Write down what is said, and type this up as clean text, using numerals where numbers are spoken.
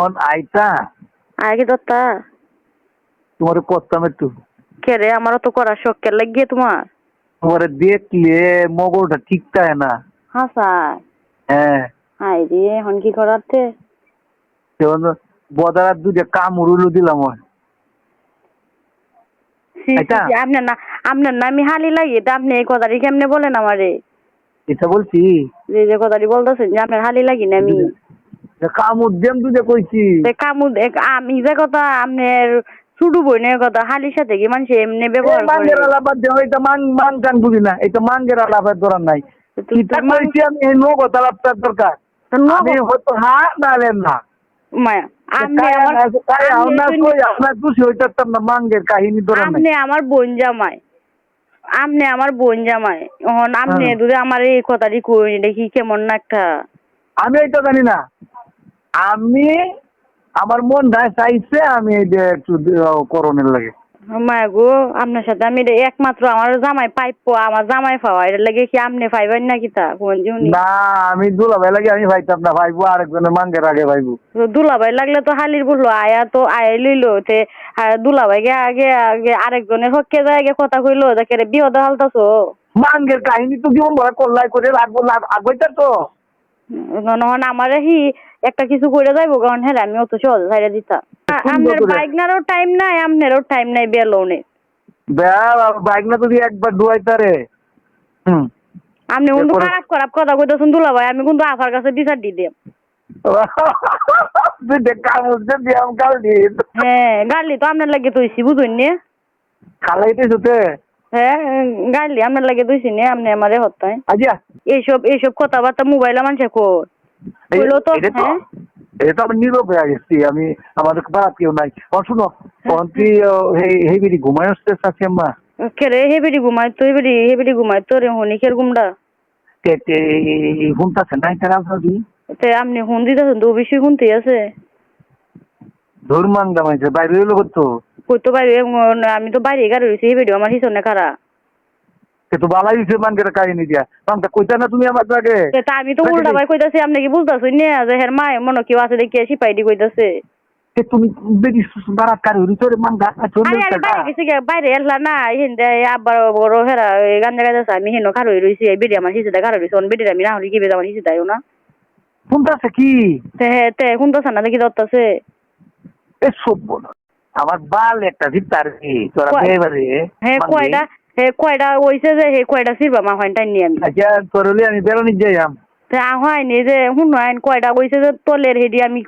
On আইতা আগে দত্তা তোমার করতাম একটু। কে রে আমারও তো করার শখ কে লাগিয়ে তোমার তোমার দেখলে মগলটা ঠিক থাকে না। হ্যাঁ স্যার হ্যাঁ হাই রে এখন কি করাতে যেমন বদার দুধে কামড়ুলু দিলাম ওর। আইতা আপনার না আমি হালি লাগি তা আপনি এই কথাটি কেমনে বলেন আমারে এটা বলছি যে কথাটি বলতেছেন যে আপনার হালি লাগি না আমি কামড় দেম দুধে কইছি আমি যে কথা আপনার ছুটু বোনের কথা হালির সাথে কি মানুষ এমনি ব্যবহার করে মাঙ্গের আলাপ দেও এটা মান গান বুঝি না এটা মাঙ্গের আলাপের দরকার নাই। কিতা কইছি আমি এই নগদ আলাপটার দরকার। আমি হয়তো হ্যাঁ নালে না মায়া আপনি আমার বোন জামাই আপনি যদি আমার এই কথাটি কই দেখি কেমন না একটা। আমি এটা জানি না। আমি আমার মন চাইছে আমি এই যে একটু করণের লাগে মায়া গো আপনার সাথে আমি একমাত্র আমার জামাই পাইপো আমার জামাই পাওয়া এটা লাগে কি আপনি পাইবেন নাকি তা কোন না আমি দুলাভাই লাগে আমি পাইতাম না পাইবো আরেকজনের মাঙ্গের আগে পাইবো। দুলাভাই লাগলে তো হালির বললো আয়া তো আয় লইলো তে দুলাভাই গে আগে আগে আরেকজনের হকে যায় আগে কথা কইলো দেখে বিয়ে দা হালতাছো মাঙ্গের কাহিনী তো জীবন ভরা কল্লাই করে লাগবো আগইতা তো নহন আমারে হি একটা কিছু করে যাইবো কারণ হ্যাঁ আমি অত সহজে ছাইড়া দিতাম। আপনার বাইকনারও টাইম নাই আপনারও টাইম নাই বেলোনে বাইক না যদি একবার ডুয়াইতারে আপনি কিন্তু খারাপ কথা কইতেছেন দুলাভাই আমি কিন্তু আফার কাছে বিচার দি দিম। হ্যাঁ গালি তো আপনার লাগে তুইছি বুঝুন নে খালাইতেছে হ্যাঁ গালি আপনার লাগে তুইছি নে আপনি আমারে হত্যায় এইসব কথাবার্তা মোবাইলে মানুষে কইলো তো হ্যাঁ এটা আমি নীরব হয়ে গেছি আমি আমাদের খারাপ কেউ নাই। শুনো তুই হেবিডি ঘুমায় আসতে চাচ্ছি আম্মা কেরে হেবিডি ঘুমাই তো রে হনিকের গুমডা শুনতেছে নাই তারা তে আপনি হুন দিতেছেন তো বেশি শুনতে আছে ধর্মান দামাইছে বাইরে এলো করতো কইতো বাইরে আমি তো বাইরে গাড়ি রয়েছি হেবিডি আমার হিসনে খারা তো বালাই দিছে মানকে কাহিনী দিয়া কারণটা কইতা না তুমি আমার আগে তা আমি তো উল্টা ভাই কইতাছি আপনি কি বুঝতাছেন না যে হের মায় মনে কি আছে দেখি সিপাইডি কইতাছে তুমি বেশি বারাত কারি হইছো রে মান গা বাইরে এলা না হিন্দে আবার বড় হেরা গান গাইতাছে আমি হেন খার হই রইছি এই বেডি আমার হিসে খার হইছি অন বেডি আমি না হলি কি বেজ আমার হিসে দাইও না শুনতাছে কি তে শুনতাছ না দেখি দত্তাছে এ সব আমার বাল একটা ভিতর কি তোরা বেবারে কয়টা হইছে যে হে কয়টা সিরবা মা হইন টাইম নি আমি আচ্ছা তোরলে আমি বেরোনি যাইয়াম তে হয়নি যে হুন কয়টা হইছে যে তলের হেডি আমি